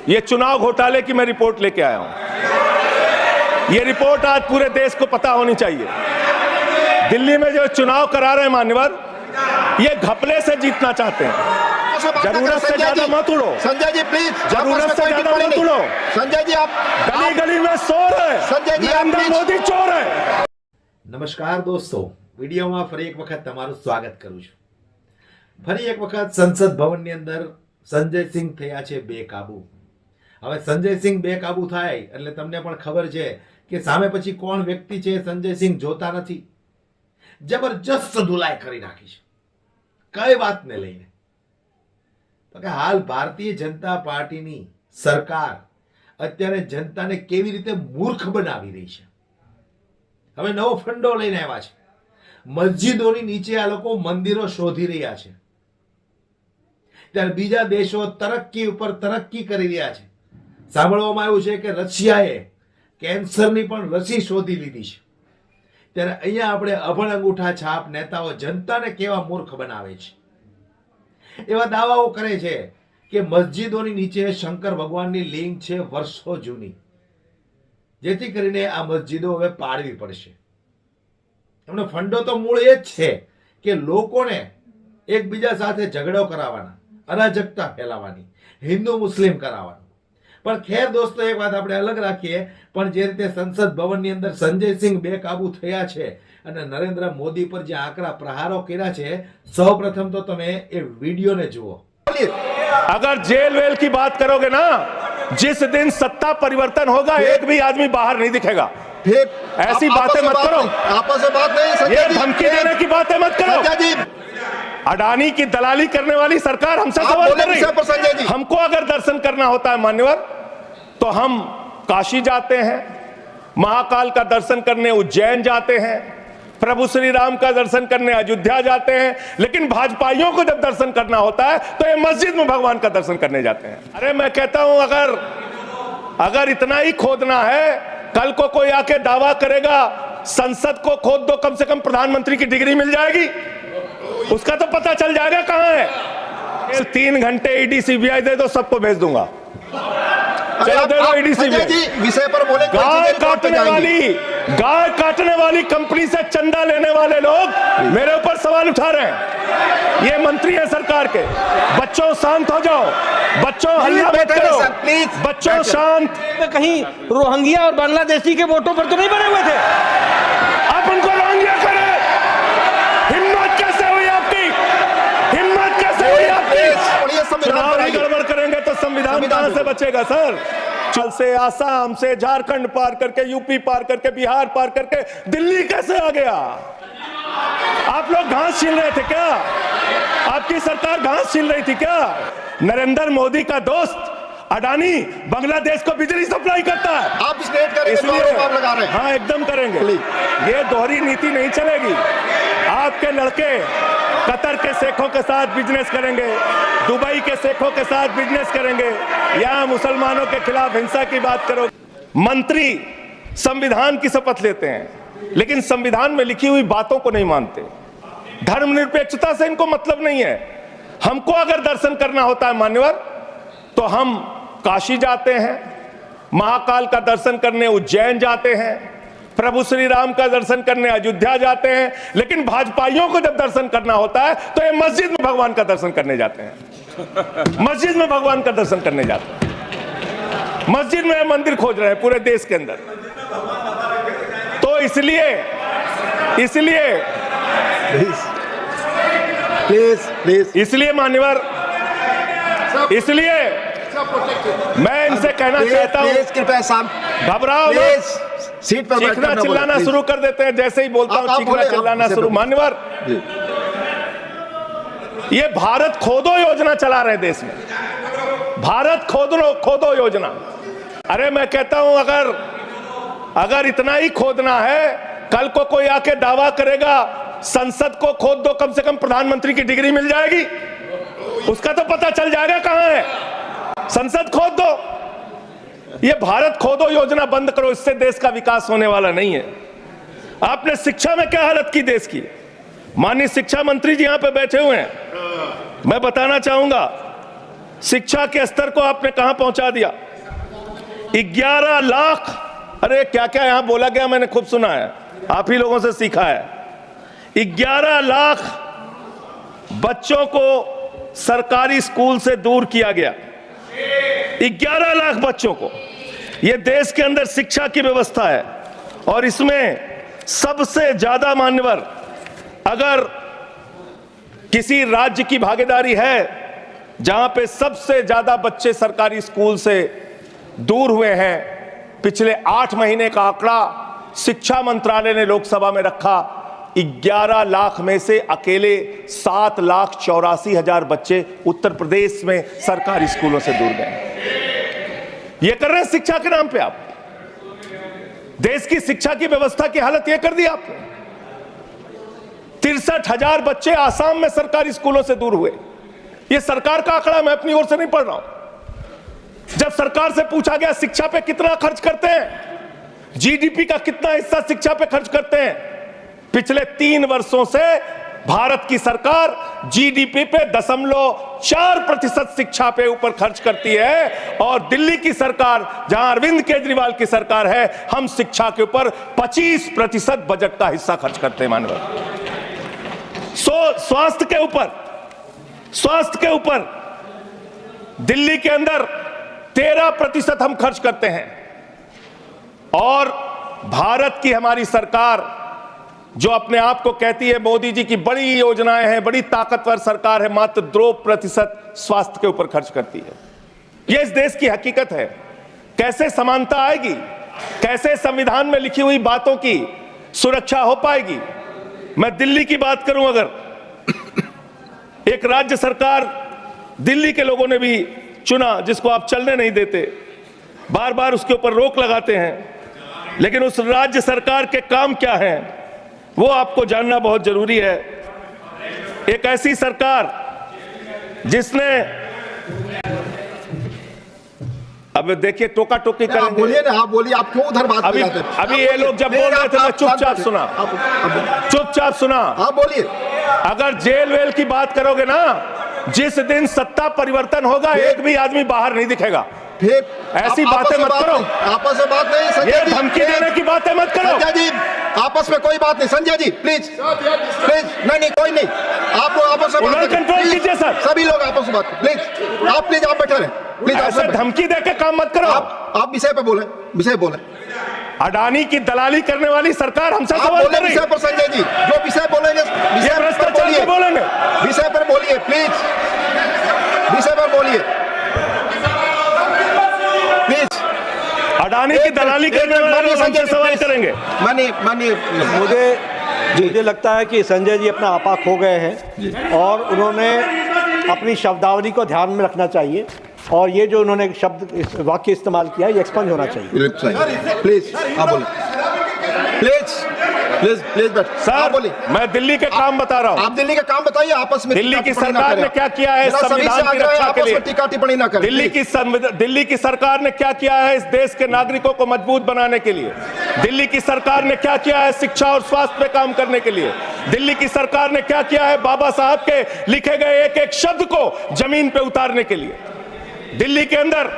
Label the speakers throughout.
Speaker 1: ये चुनाव घोटाले की मैं रिपोर्ट लेके आया हूं। ये रिपोर्ट आज पूरे देश को पता होनी चाहिए। दिल्ली में जो चुनाव करा रहे हैं मान्यवर, ये घपले से जीतना चाहते हैं। जरूरत से ज्यादा मत उड़ो
Speaker 2: संजय जी, प्लीज।
Speaker 1: जरूरत से ज्यादा मत उड़ो।
Speaker 2: संजय जी, आप
Speaker 1: गली गली में शोर है।
Speaker 2: संजय जी,
Speaker 1: नरेंद्र मोदी चोर है।
Speaker 3: नमस्कार दोस्तों, વિડીયોમાં ફરી એક વખત તમારું સ્વાગત કરું છું। ફરી એક વખત સંસદ ભવનની અંદર સંજય સિંહ થયા છે બેકાબુ। હવે સંજય સિંહ બેકાબુ થાય એટલે તમને પણ ખબર છે કે સામે પછી કોણ વ્યક્તિ છે સંજય સિંહ જોતા નથી। જબરજસ્ત ધુલાઈ કરી નાખી છે। કઈ વાતને લઈને? તો કે હાલ ભારતીય જનતા પાર્ટીની સરકાર અત્યારે જનતાને કેવી રીતે મૂર્ખ બનાવી રહી છે। હવે નવો ફંડો લઈને આવ્યા છે। મસ્જિદોની નીચે આ લોકો મંદિરો શોધી રહ્યા છે, ત્યારે બીજા દેશો તરક્કી ઉપર તરક્કી કરી રહ્યા છે। સાંભળવામાં આવ્યું છે કે રશિયાએ કેન્સરની પણ રસી શોધી લીધી છે। ત્યારે અહીંયા આપણે અભણ અંગૂઠા છાપ નેતાઓ જનતાને કેવા મૂર્ખ બનાવે છે, એવા દાવાઓ કરે છે કે મસ્જિદોની નીચે શંકર ભગવાનની લિંક છે વર્ષો જૂની, જેથી કરીને આ મસ્જિદો હવે પાડવી પડશે। એમનો ફંડો તો મૂળ એ જ છે કે લોકોને એકબીજા સાથે ઝઘડો કરાવવાના, અરાજકતા ફેલાવવાની, હિન્દુ મુસ્લિમ કરાવવાનું। પણ ખેર દોસ્તો, એક વાત આપણે અલગ રાખીએ, પણ જે રીતે સંસદ ભવનની અંદર સંજય સિંહ બેકાબુ થયા છે અને નરેન્દ્ર મોદી પર જે આકરા પ્રહારો કર્યા છે, સૌપ્રથમ તો તમે એ વિડીયોને જુઓ।
Speaker 1: अगर जेल वेल की बात करोगे ना, जिस दिन सत्ता परिवर्तन होगा एक भी आदमी बाहर नहीं दिखेगा। ऐसी बातें मत करो,
Speaker 2: आपस में बात नहीं।
Speaker 1: ये धमकी देने की बातें मत करो। अडानी की दलाली करने वाली सरकार हमसे सवाल कर रही है। हमको अगर दर्शन करना होता है मान्यवर, तो हम काशी जाते हैं, महाकाल का दर्शन करने उज्जैन जाते हैं, प्रभु श्री राम का दर्शन करने अयोध्या जाते हैं। लेकिन भाजपाइयों को जब दर्शन करना होता है तो ये मस्जिद में भगवान का दर्शन करने जाते हैं। अरे मैं कहता हूं, अगर इतना ही खोदना है, कल को कोई आके दावा करेगा संसद को खोद दो, कम से कम प्रधानमंत्री की डिग्री मिल जाएगी, उसका तो पता चल जाएगा कहां है। 3 घंटे ईडी सीबीआई दे दो, सबको भेज दूंगा। चलो दे दो ईडी सीबीआई।
Speaker 2: विषय पर बोले।
Speaker 1: गाय काटने वाली कंपनी से चंदा लेने वाले लोग मेरे ऊपर सवाल उठा रहे हैं। ये मंत्री है सरकार के। बच्चों शांत हो जाओ, बच्चों हल्ला मत करो, बच्चों शांत।
Speaker 4: कहीं रोहिंग्या और बांग्लादेशी के वोटों पर तो नहीं बने हुए थे?
Speaker 1: आप उनको रोहिंग्या करें। हिम्मत कैसे हुई आपकी? हिम्मत कैसे हुई आपकी? चुनाव ही गड़बड़ करेंगे तो संविधान कहां से बचेगा सर? चल से आसाम से झारखंड पार करके, यूपी पार करके, बिहार पार करके दिल्ली कैसे आ गया? आप लोग घास छील रहे थे क्या? आपकी सरकार घास छील रही थी क्या? नरेंद्र मोदी का दोस्त अडानी बांग्लादेश को बिजली सप्लाई करता है।
Speaker 2: आप स्टेट करेंगे,
Speaker 1: इसलिए
Speaker 2: लगा रहे हैं।
Speaker 1: हाँ, एकदम करेंगे। ये दोहरी नीति नहीं चलेगी। आपके लड़के कतर के शेखों के साथ बिजनेस करेंगे, दुबई के शेखों के साथ बिजनेस करेंगे, यहाँ मुसलमानों के खिलाफ हिंसा की बात करो। मंत्री संविधान की शपथ लेते हैं, लेकिन संविधान में लिखी हुई बातों को नहीं मानते। धर्मनिरपेक्षता से इनको मतलब नहीं है। हमको अगर दर्शन करना होता है मान्यवर, तो हम काशी जाते हैं, महाकाल का दर्शन करने उज्जैन जाते हैं, प्रभु श्री राम का दर्शन करने अयोध्या जाते हैं। लेकिन भाजपाइयों को जब दर्शन करना होता है तो ये मस्जिद में भगवान का दर्शन करने जाते हैं। मस्जिद में भगवान का दर्शन करने जाते हैं। मस्जिद में मंदिर खोज रहे हैं पूरे देश के अंदर। तो इसलिए इसलिए मान्यवर, इसलिए मैं इनसे कहना चाहता हूं, घबराओ मत।
Speaker 2: सीट पर
Speaker 1: चीखना चिल्लाना शुरू कर देते हैं, जैसे ही बोलता हूं चीखना चिल्लाना शुरू। मान्यवर, ये भारत खोदो योजना चला रहे देश में। भारत खोदो योजना। अरे मैं कहता हूं, अगर इतना ही खोदना है, कल को कोई आके दावा करेगा संसद को खोद दो, कम से कम प्रधानमंत्री की डिग्री मिल जाएगी, उसका तो पता चल जाएगा कहां है। संसद खोद दो। ये भारत खोदो योजना बंद करो, इससे देश का विकास होने वाला नहीं है। आपने शिक्षा में क्या हालत की देश की? माननीय शिक्षा मंत्री जी यहां पे बैठे हुए हैं। मैं बताना चाहूंगा, शिक्षा के स्तर को आपने कहां पहुंचा दिया? 11 लाख, अरे क्या क्या यहां बोला गया, मैंने खूब सुना है, आप ही लोगों से सीखा है। 11 लाख बच्चों को सरकारी स्कूल से दूर किया गया। 11 लाख बच्चों को। यह देश के अंदर शिक्षा की व्यवस्था है और इसमें सबसे ज्यादा मान्यवर अगर किसी राज्य की भागीदारी है जहां पे सबसे ज्यादा बच्चे सरकारी स्कूल से दूर हुए हैं, पिछले 8 महीने का आंकड़ा शिक्षा मंत्रालय ने लोकसभा में रखा। 11 लाख में से अकेले 7,84,000 बच्चे उत्तर प्रदेश में सरकारी स्कूलों से दूर गए। ये कर रहे हैं शिक्षा के नाम पे आप। देश की शिक्षा की व्यवस्था की हालत यह कर दी आपने। 63,000 बच्चे आसाम में सरकारी स्कूलों से दूर हुए। यह सरकार का आंकड़ा, मैं अपनी ओर से नहीं पढ़ रहा हूं। जब सरकार से पूछा गया शिक्षा पे कितना खर्च करते हैं, जीडीपी का कितना हिस्सा शिक्षा पे खर्च करते हैं, पिछले 3 वर्षों से भारत की सरकार जीडीपी पे 0.4% शिक्षा पे ऊपर खर्च करती है और दिल्ली की सरकार, जहां अरविंद केजरीवाल की सरकार है, हम शिक्षा के ऊपर 25% बजट का हिस्सा खर्च करते हैं। मानव स्वास्थ्य के ऊपर दिल्ली के अंदर 13% हम खर्च करते हैं और भारत की हमारी सरकार जो अपने आप को कहती है मोदी जी की बड़ी योजनाएं हैं, बड़ी ताकतवर सरकार है, मात्र 2% स्वास्थ्य के ऊपर खर्च करती है। यह इस देश की हकीकत है। कैसे समानता आएगी? कैसे संविधान में लिखी हुई बातों की सुरक्षा हो पाएगी? मैं दिल्ली की बात करूं, अगर एक राज्य सरकार दिल्ली के लोगों ने भी चुना जिसको आप चलने नहीं देते, बार बार उसके ऊपर रोक लगाते हैं, लेकिन उस राज्य सरकार के काम क्या हैं वो आपको जानना बहुत जरूरी है। एक ऐसी सरकार जिसने, अब देखिए टोका टोकी
Speaker 2: आप
Speaker 1: करेंगे।
Speaker 2: बोलिए ना, आप बोलिए, आप क्यों उधर बात
Speaker 1: अभी
Speaker 2: कर रहे थे?
Speaker 1: अभी ये लोग जब बोल रहे थे मैं चुपचाप सुना।
Speaker 2: आप बोलिए।
Speaker 1: अगर जेल वेल की बात करोगे ना, जिस दिन सत्ता परिवर्तन होगा एक भी आदमी बाहर नहीं दिखेगा।
Speaker 2: फिर
Speaker 1: ऐसी बातें मत करो,
Speaker 2: आपस में बात नहीं।
Speaker 1: ये
Speaker 2: संजय जी,
Speaker 1: धमकी देने की बातें मत करो।
Speaker 2: संजय जी, आपस में कोई बात नहीं। संजय जी प्लीज प्लीज, नहीं कोई नहीं, आप लोग आपस में बात
Speaker 1: कंट्रोल कीजिए सर।
Speaker 2: सभी लोग आपस में बात प्लीज। आप बैठे रहे प्लीज।
Speaker 1: ऐसे धमकी देके काम मत करो।
Speaker 2: आप विषय पे बोले, विषय बोले।
Speaker 1: अडानी की दलाली करने वाली सरकार हमसे सवाल कर रही है।
Speaker 2: विषय पर संजय जी जो विषय बोलेंगे विषय पर
Speaker 1: बोलेंगे,
Speaker 2: विषय पर बोलिए प्लीज, विषय पर बोलिए प्लीज।
Speaker 1: अडानी की दलाली करने वाले लोग हमसे सवाल करेंगे।
Speaker 2: मानिए
Speaker 5: मुझे लगता है कि संजय जी अपना आपा खो गए हैं और उन्होंने अपनी शब्दावली को ध्यान में रखना चाहिए और ये जो उन्होंने शब्द वाक्य इस्तेमाल किया ये एक्सपंज होना चाहिए।
Speaker 2: प्लीज आप बोलिए, प्लीज प्लीज प्लीज बैठ।
Speaker 1: सर बोलिए, मैं दिल्ली के काम बता रहा हूँ।
Speaker 2: आप दिल्ली का काम बताइए। आपस में
Speaker 1: दिल्ली की सरकार ने क्या किया है संविधान की रक्षा के लिए?
Speaker 2: टीका टिप्पणी ना करें।
Speaker 1: दिल्ली की सरकार ने क्या किया है इस देश के नागरिकों को मजबूत बनाने के लिए? दिल्ली की सरकार ने क्या किया है शिक्षा और स्वास्थ्य पे काम करने के लिए? दिल्ली की सरकार ने क्या किया है बाबा साहब के लिखे गए एक एक शब्द को जमीन पे उतारने के लिए? दिल्ली के अंदर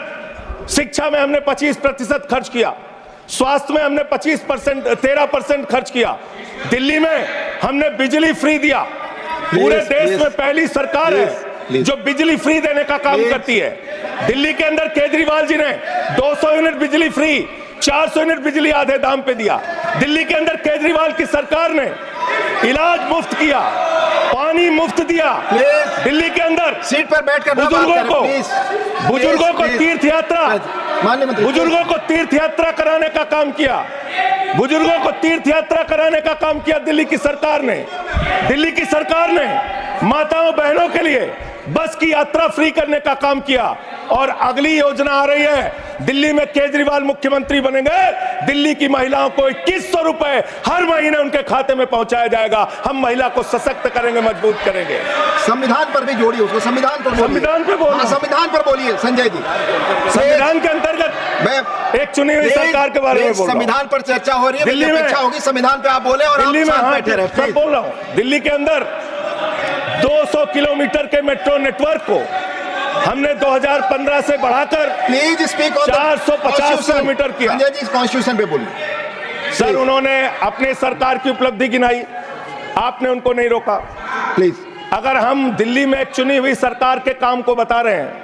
Speaker 1: शिक्षा में हमने 25% खर्च किया, स्वास्थ्य में हमने 13% खर्च किया, दिल्ली में हमने बिजली फ्री दिया। पूरे देश में पहली सरकार है जो बिजली फ्री देने का काम करती है। दिल्ली के अंदर केजरीवाल जी ने 200 यूनिट बिजली फ्री, 400 यूनिट बिजली आधे दाम पे दिया। दिल्ली के अंदर केजरीवाल की सरकार ने इलाज मुफ्त किया, पानी मुफ्त दिया। दिल्ली के अंदर
Speaker 2: सीट पर बैठकर
Speaker 1: बुजुर्गों को तीर्थ यात्रा, बुजुर्गों को तीर्थ यात्रा कराने का काम किया। बुजुर्गों को तीर्थ यात्रा कराने का काम किया दिल्ली की सरकार ने। दिल्ली की सरकार ने माताओं बहनों के लिए बस की यात्रा फ्री करने का काम किया और अगली योजना आ रही है। दिल्ली में केजरीवाल मुख्यमंत्री बनेंगे, दिल्ली की महिलाओं को 2100 रुपए हर महीने उनके खाते में पहुंचाया जाएगा। हम महिला को सशक्त करेंगे, मजबूत करेंगे।
Speaker 2: संविधान पर भी जोड़िए उसको, संविधान पर
Speaker 1: संविधान पर
Speaker 2: बोलिए संजय जी।
Speaker 1: संविधान के अंतर्गत मैं एक चुनी हुई सरकार के बारे में बोल रहा हूं।
Speaker 2: संविधान पर चर्चा हो रही है,
Speaker 1: दिल्ली में
Speaker 2: चर्चा होगी, संविधान पे आप बोले और
Speaker 1: दिल्ली में
Speaker 2: बैठे रहे।
Speaker 1: मैं बोल रहा हूं, दिल्ली के अंदर 200 किलोमीटर के मेट्रो नेटवर्क को हमने 2015 से बढ़ाकर
Speaker 2: प्लीज स्पीक
Speaker 1: 450 किलोमीटर किया।
Speaker 2: संजय जी कॉन्स्टिट्यूशन पे बोलिए
Speaker 1: सर, उन्होंने अपनी सरकार की उपलब्धि गिनाई, आपने उनको नहीं रोका।
Speaker 2: प्लीज।
Speaker 1: अगर हम दिल्ली में एक चुनी हुई सरकार के काम को बता रहे हैं,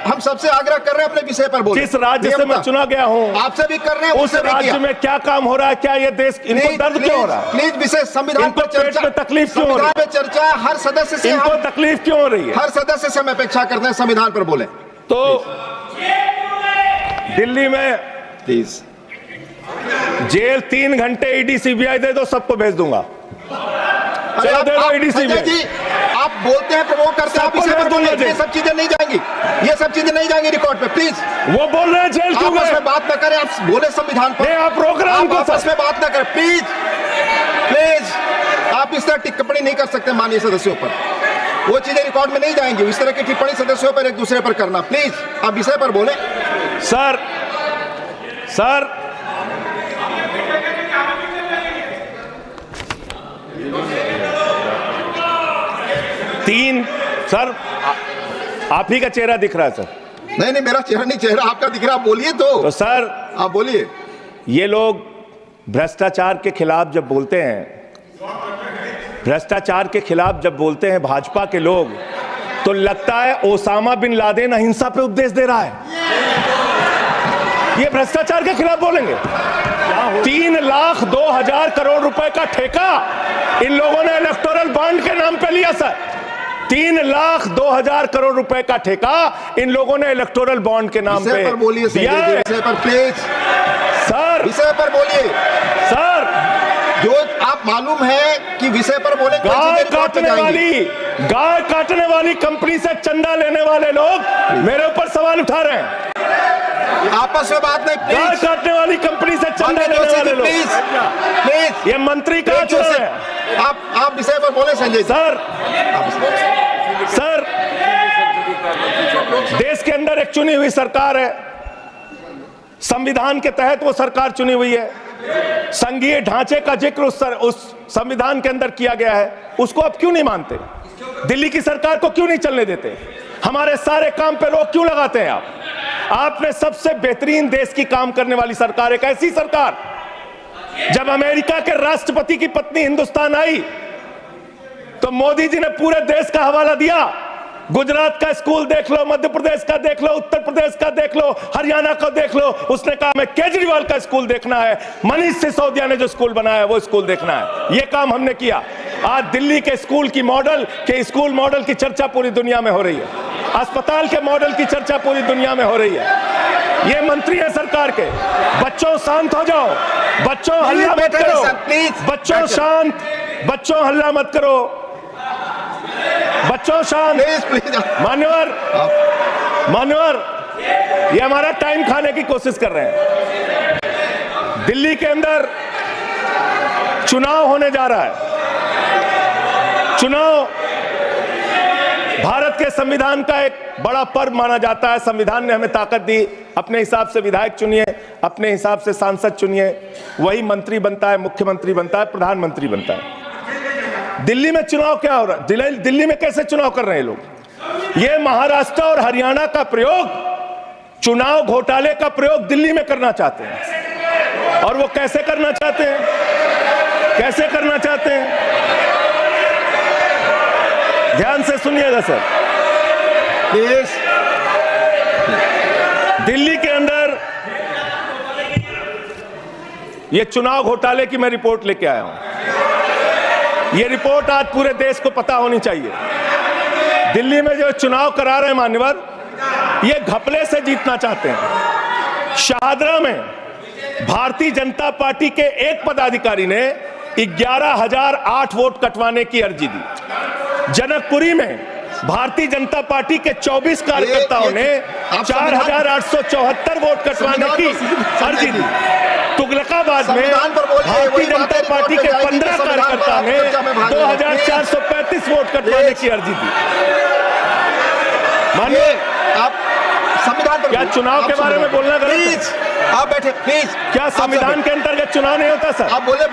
Speaker 2: हम सबसे आग्रह कर रहे हैं अपने विषय पर बोलिए।
Speaker 1: जिस राज्य से मैं चुना गया हूं,
Speaker 2: आपसे भी कर रहे हैं,
Speaker 1: उस राज्य में क्या काम हो रहा है, क्या ये देश, इनको दर्द क्यों हो रहा है?
Speaker 2: प्लीज विषय संविधान पर चर्चा,
Speaker 1: तकलीफ क्यों हो रही है?
Speaker 2: संविधान पर चर्चा हर सदस्य से,
Speaker 1: इनको तकलीफ क्यों हो रही है?
Speaker 2: हर सदस्य से हम अपेक्षा करते हैं संविधान पर बोले।
Speaker 1: तो दिल्ली में
Speaker 2: प्लीज
Speaker 1: जेल 3 घंटे ईडी सीबीआई दे दो, सबको भेज दूंगा। चलो दे दो ईडी सीबीआई।
Speaker 2: जी आप बोलते हैं, प्रवोक करते हैं, आप इसे पर बोलिए, ये सब चीजें नहीं जाएंगी, ये सब चीजें नहीं जाएंगी रिकॉर्ड पे। प्लीज
Speaker 1: वो बोल रहे हैं जेल क्यों गए?
Speaker 2: बात न करें, आप बोले संविधान पर,
Speaker 1: आप रोक रहे हैं उनको,
Speaker 2: आपस में बात न करें। प्लीज प्लीज आप इस तरह टिप्पणी नहीं कर सकते माननीय सदस्यों पर, वो चीजें रिकॉर्ड में नहीं जाएंगी। इस तरह की टिप्पणी सदस्यों पर एक दूसरे पर करना, प्लीज आप विषय पर बोले।
Speaker 1: सर 3 सर आप ही का चेहरा दिख रहा है सर।
Speaker 2: नहीं मेरा चेहरा नहीं, चेहरा आपका दिख रहा, आप बोलिए तो
Speaker 1: सर
Speaker 2: आप बोलिए।
Speaker 1: ये लोग भ्रष्टाचार के खिलाफ जब बोलते हैं, भ्रष्टाचार के खिलाफ जब बोलते हैं भाजपा के लोग, तो लगता है ओसामा बिन लादेन अहिंसा पे उपदेश दे रहा है। ये भ्रष्टाचार के खिलाफ बोलेंगे। 3,02,000 करोड़ रुपए का ठेका इन लोगों ने इलेक्टोरल बॉन्ड के नाम पे लिया सर। 3,02,000 करोड़ रुपए का ठेका इन लोगों ने इलेक्टोरल बॉन्ड के नाम पे
Speaker 2: बोलिए
Speaker 1: दिया है।
Speaker 2: विषय पर प्लीज
Speaker 1: सर,
Speaker 2: विषय पर बोलिए
Speaker 1: सर।
Speaker 2: जो आप मालूम है कि विषय पर बोले,
Speaker 1: गाय काटने वाली कंपनी से चंदा लेने वाले लोग मेरे ऊपर सवाल उठा रहे हैं।
Speaker 2: आपस में बात नहीं,
Speaker 1: गाय काटने वाली कंपनी से चंदा लेने वाले लोग,
Speaker 2: प्लीज
Speaker 1: ये मंत्री कहाँ चुन रहे हैं?
Speaker 2: आप विषय पर बोले संजय
Speaker 1: सर। देश के अंदर एक चुनी हुई सरकार है, संविधान के तहत वो सरकार चुनी हुई है, संघीय ढांचे का जिक्र उस संविधान के अंदर किया गया है, उसको आप क्यों नहीं मानते? दिल्ली की सरकार को क्यों नहीं चलने देते? हमारे सारे काम पे रोक क्यों लगाते हैं आप? आपने सबसे बेहतरीन देश की काम करने वाली सरकार, एक ऐसी सरकार, जब अमेरिका के राष्ट्रपति की पत्नी हिंदुस्तान आई तो मोदी जी ने पूरे देश का हवाला दिया। गुजरात का स्कूल देख लो, मध्य प्रदेश का देख लो, उत्तर प्रदेश का देख लो, हरियाणा का देख लो। उसने कहा हमें केजरीवाल का स्कूल देखना है, मनीष सिसोदिया ने जो स्कूल बनाया है वो स्कूल देखना है। ये काम हमने किया। आज दिल्ली के स्कूल मॉडल की चर्चा पूरी दुनिया में हो रही है, अस्पताल के मॉडल की चर्चा पूरी दुनिया में हो रही है। ये मंत्री है सरकार के। बच्चों शांत हो जाओ, बच्चों हल्ला मत करो, बच्चों शांत, बच्चों हल्ला मत करो, बच्चों शांत। मान्यवर ये हमारा टाइम खाने की कोशिश कर रहे हैं। दिल्ली के अंदर चुनाव होने जा रहा है। चुनाव भारत के संविधान का एक बड़ा पर्व माना जाता है। संविधान ने हमें ताकत दी, अपने हिसाब से विधायक चुनिए, अपने हिसाब से सांसद चुनिए, वही मंत्री बनता है, मुख्यमंत्री बनता है, प्रधानमंत्री बनता है। दिल्ली में चुनाव क्या हो रहा है? दिल्ली में कैसे चुनाव कर रहे हैं लोग? ये महाराष्ट्र और हरियाणा का प्रयोग, चुनाव घोटाले का प्रयोग दिल्ली में करना चाहते हैं। और वो कैसे करना चाहते हैं? कैसे करना चाहते हैं? ध्यान से सुनिएगा सर। दिल्ली के अंदर ये चुनाव घोटाले की मैं रिपोर्ट लेके आया हूं। ये रिपोर्ट आज पूरे देश को पता होनी चाहिए। दिल्ली में जो चुनाव करा रहे हैं मान्यवर, ये घपले से जीतना चाहते हैं। शाहदरा में भारतीय जनता पार्टी के एक पदाधिकारी ने 11,008 वोट कटवाने की अर्जी दी। जनकपुरी में भारतीय जनता पार्टी के 24 कार्यकर्ताओं ने 4,874 वोट कटवाने की अर्जी दी। तुगलकाबाद में भारतीय जनता पार्टी के 15 कार्यकर्ता ने 2,435 वोट कटवाने की अर्जी दी। मानिए
Speaker 2: आप संविधान पर
Speaker 1: क्या चुनाव के बारे में बोलना गलत है?
Speaker 2: आप बैठे प्लीज।
Speaker 1: क्या संविधान के अंतर्गत चुनाव नहीं होता सर?
Speaker 2: आप बोले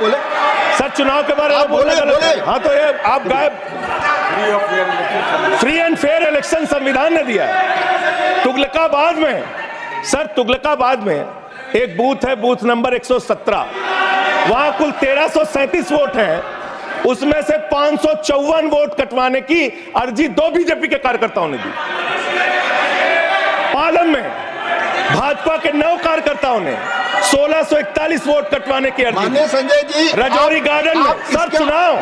Speaker 1: सर, चुनाव के बारे में बोलना गलत है। हाँ तो ये आप गायब फ्री एंड फेयर इलेक्शन संविधान ने दिया है। तुगलकाबाद में सर, तुगलकाबाद में एक बूथ है, बूथ नंबर 117, वहां कुल 1337 वोट हैं, उसमें से 554 वोट कटवाने की अर्जी 2 बीजेपी के कार्यकर्ताओं ने दी। पालम में भाजपा के 9 कार्यकर्ताओं ने 1641 वोट कटवाने की अर्जी दी।
Speaker 2: संजय जी,
Speaker 1: राजौरी गार्डन में सर चुनाव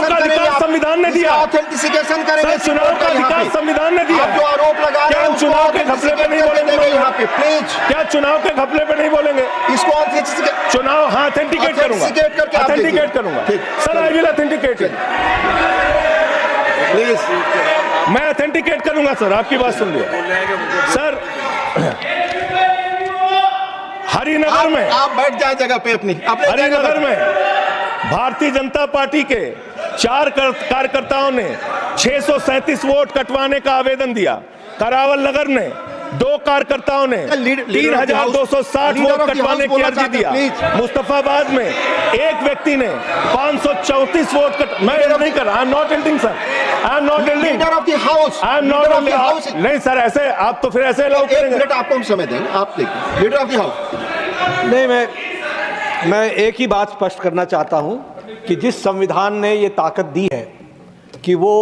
Speaker 1: का अधिकार संविधान ने दिया।
Speaker 2: ऑथेंटिसिकेशन करेंगे।
Speaker 1: सर, चुनाव का अधिकार संविधान ने दिया।
Speaker 2: जो आरोप लगा रहे हैं,
Speaker 1: चुनाव के घपले पे नहीं बोलेंगे
Speaker 2: यहाँ पे, प्लीज।
Speaker 1: क्या चुनाव के घपले पे नहीं बोलेंगे?
Speaker 2: इसको
Speaker 1: चुनाव ऑथेंटिकेट करूंगा, ऑथेंटिकेट करूंगा sir, I will authenticate,
Speaker 2: please.
Speaker 1: मैं ऑथेंटिकेट करूंगा सर, आपकी बात सुन लिया सर। हरिनगर में
Speaker 2: आप बैठ जाए जगह पे अपनी
Speaker 1: हरिनगर में भारतीय जनता पार्टी के 4 कार्यकर्ताओं ने 637 वोट कटवाने का आवेदन दिया। करावल नगर ने 2 कार्यकर्ताओं ने 3260 वोट कटवाने की अर्जी दिया। मुस्तफाबाद में एक व्यक्ति ने 534 वोट मैं नहीं कर रहा, I am not ending sir, I am not ending,
Speaker 2: leader of the house,
Speaker 1: I am not, नहीं सर, ऐसे आप तो फिर ऐसे अलाउ करेंगे।
Speaker 2: आपको हम समय देंगे, आप देखिए, लीडर ऑफ द हाउस।
Speaker 5: नहीं, मैं एक ही बात स्पष्ट करना चाहता हूं कि जिस संविधान ने ये ताकत दी है कि वो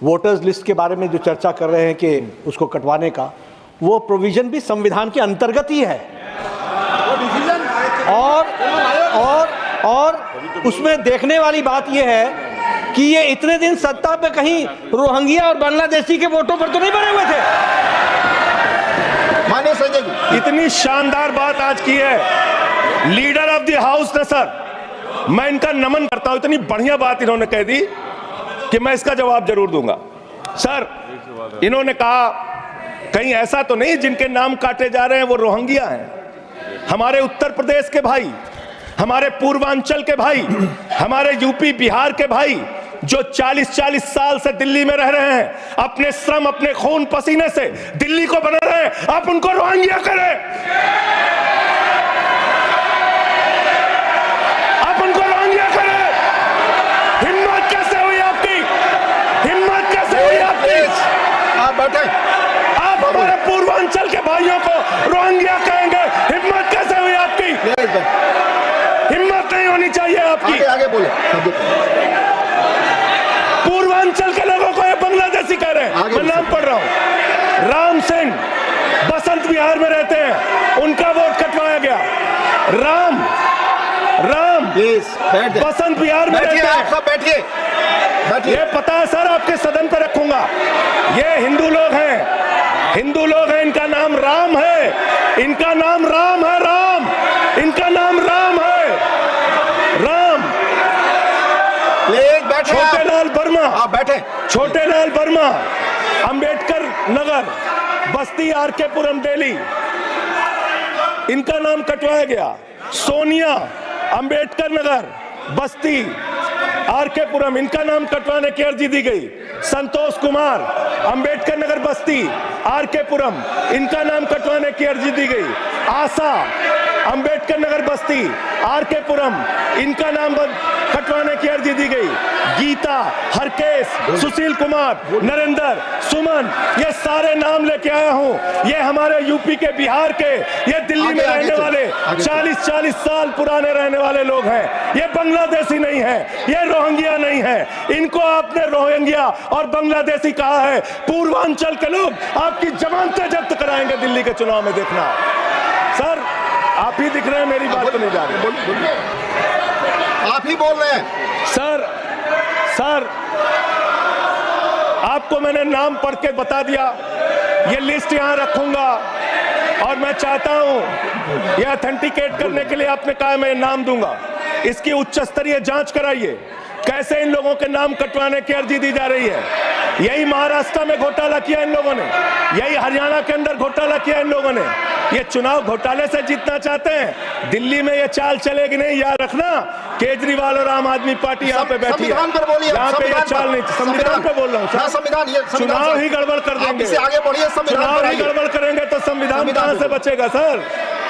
Speaker 5: वोटर्स लिस्ट के बारे में जो चर्चा कर रहे हैं कि उसको कटवाने का, वो प्रोविजन भी संविधान के अंतर्गत ही है। और उसमें देखने वाली बात यह है कि ये इतने दिन सत्ता पे कहीं रोहिंग्या और बांग्लादेशी के वोटों पर तो नहीं बने हुए थे।
Speaker 2: माने संजय जी,
Speaker 1: इतनी शानदार बात आज की है लीडर ऑफ द हाउस ने सर, मैं इनका नमन करता हूं। इतनी बढ़िया बात इन्होंने कह दी कि मैं इसका जवाब जरूर दूंगा। सर, इन्होंने कहा कहीं ऐसा तो नहीं जिनके नाम काटे जा रहे हैं वो रोहिंग्या हैं। हमारे उत्तर प्रदेश के भाई, हमारे पूर्वांचल के भाई, हमारे यूपी बिहार के भाई जो 40-40 साल से दिल्ली में रह रहे हैं, अपने श्रम, अपने खून पसीने से दिल्ली को बना रहे हैं, आप उनको रोहिंग्या करें, आप उनको रोहिंग्या करें। हिम्मत कैसे हुई आपकी? हिम्मत कैसे हुई आपकी?
Speaker 2: आप बैठे,
Speaker 1: आप हमारे पूर्वांचल के भाइयों को रोहिंग्या कहेंगे? हिम्मत कैसे हुई आपकी? हिम्मत नहीं होनी चाहिए आपकी।
Speaker 2: आगे बोले।
Speaker 1: पूर्वांचल के लोगों को ये बांग्लादेशी कह रहे हैं। मैं नाम पढ़ रहा हूं, राम सिंह बसंत विहार में रहते हैं, उनका वोट कटवाया गया। राम बसंत विहार में रहते हैं।
Speaker 2: सब बैठिए।
Speaker 1: ये पता है सर, आपके सदन पर रखूंगा। ये हिंदू लोग हैं, हिंदू लोग हैं, इनका नाम राम है, इनका नाम राम है, राम, इनका नाम राम है, राम। छोटे लाल वर्मा,
Speaker 2: आप बैठे।
Speaker 1: छोटे लाल वर्मा, अंबेडकर नगर, बस्ती, आरके पुरम, दिल्ली, इनका नाम कटवाया गया। सोनिया, अंबेडकर नगर, बस्ती, आरके पुरम, इनका नाम कटवाने की अर्जी दी गई। संतोष कुमार, अंबेडकर नगर, बस्ती, आरके पुरम, इनका नाम कटवाने की अर्जी दी गई। आशा, अंबेडकर नगर, बस्ती, आरके पुरम, इनका नाम कटवाने की अर्जी दी गई। गीता, हरकेश, सुशील कुमार, नरेंद्र, सुमन, ये सारे नाम लेके आया हूं। ये हमारे यूपी के, बिहार के, ये दिल्ली में रहने वाले 40-40 साल पुराने रहने वाले लोग हैं। ये बांग्लादेशी नहीं है, ये रोहिंग्या नहीं है। इनको आपने रोहिंग्या और बांग्लादेशी कहा है। पूर्वांचल के लोग आपकी जमानतें जब्त कराएंगे दिल्ली के चुनाव में, देखना। सर, आप ही दिख रहे हैं, मेरी बात तो नहीं जा रही।
Speaker 2: आप ही बोल रहे हैं।
Speaker 1: सर, आपको मैंने नाम पढ़ के बता दिया, ये लिस्ट यहां रखूंगा और मैं चाहता हूं ये ऑथेंटिकेट करने के लिए आपने कहा मैं नाम दूंगा। इसकी उच्च स्तरीय जांच कराइए, कैसे इन लोगों के नाम कटवाने की अर्जी दी जा रही है। यही महाराष्ट्र में घोटाला किया इन लोगों ने, यही हरियाणा के अंदर घोटाला किया इन लोगों ने। ये चुनाव घोटाले से जीतना चाहते हैं, दिल्ली में ये चाल चलेगी नहीं, याद रखना। केजरीवाल और आम आदमी पार्टी यहाँ पे बैठी है, यहाँ पे ये चाल नहीं। संविधान पे बोल रहा हूँ सर, चुनाव ही गड़बड़ कर देंगे, चुनाव ही गड़बड़ करेंगे तो संविधान कहाँ से बचेगा सर?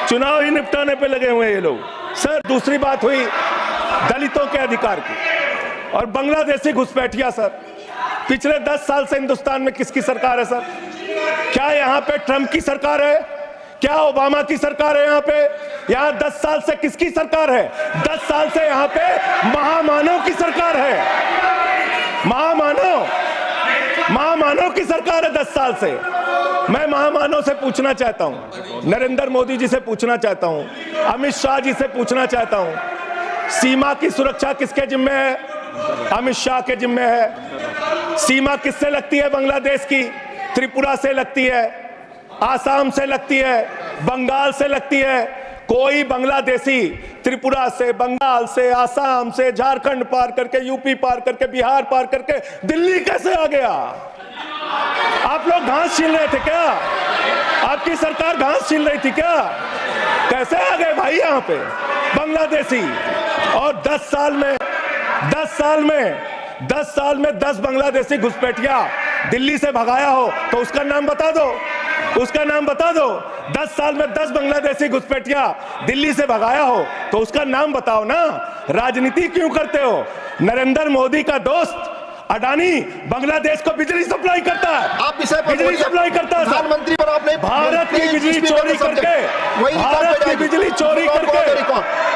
Speaker 1: चुनाव ही निपटाने पे लगे हुए हैं ये लोग। सर, दूसरी बात हुई दलितों के अधिकार की और बांग्लादेशी घुसपैठिया। सर, पिछले 10 साल से हिंदुस्तान में किसकी सरकार है सर? क्या यहाँ पे ट्रंप की सरकार है? क्या ओबामा की सरकार है? यहाँ 10 साल से किसकी सरकार है? 10 साल से यहाँ पे महामानव की सरकार है। महामानव की सरकार है 10 साल से। मैं महामानव से पूछना चाहता हूं, नरेंद्र मोदी जी से पूछना चाहता हूं, अमित शाह जी से पूछना चाहता हूं, सीमा की सुरक्षा किसके जिम्मे है? अमित शाह के जिम्मे है। सीमा किससे लगती है बांग्लादेश की? त्रिपुरा से लगती है, आसाम से लगती है, बंगाल से लगती है। कोई बांग्लादेशी त्रिपुरा से, बंगाल से, आसाम से, झारखंड पार करके, यूपी पार करके, बिहार पार करके दिल्ली कैसे आ गया? आप लोग घास छील रहे थे क्या? आपकी सरकार घास छील रही थी क्या? कैसे आ गए भाई यहाँ पे बांग्लादेशी? और 10 साल में 10 बांग्लादेशी घुसपैठिया दिल्ली से भगाया हो तो उसका नाम बता दो, उसका नाम बता दो। 10 साल में 10 बांग्लादेशी घुसपैठिया दिल्ली से भगाया हो तो उसका नाम बताओ ना। राजनीति क्यों करते हो? नरेंद्र मोदी का दोस्त अडानी बांग्लादेश को बिजली सप्लाई करता है।
Speaker 2: आप विषय पर
Speaker 1: बिजली सप्लाई करता है सर।
Speaker 2: प्रधानमंत्री पर आपने
Speaker 1: भारत की बिजली चोरी करके,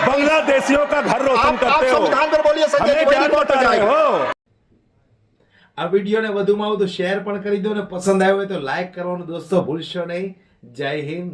Speaker 1: बांग्लादेशियों का घर रोशन करते हो।
Speaker 2: संविधान पर बोलिए संजय जी,
Speaker 1: हमें क्या बता रहे हो?
Speaker 3: આ વિડીયોને વધુમાં વધુ શેર પણ કરી દો ને પસંદ આવ્યો હોય તો લાઈક કરવાનું દોસ્તો ભૂલશો નહીં. જય હિન્દ.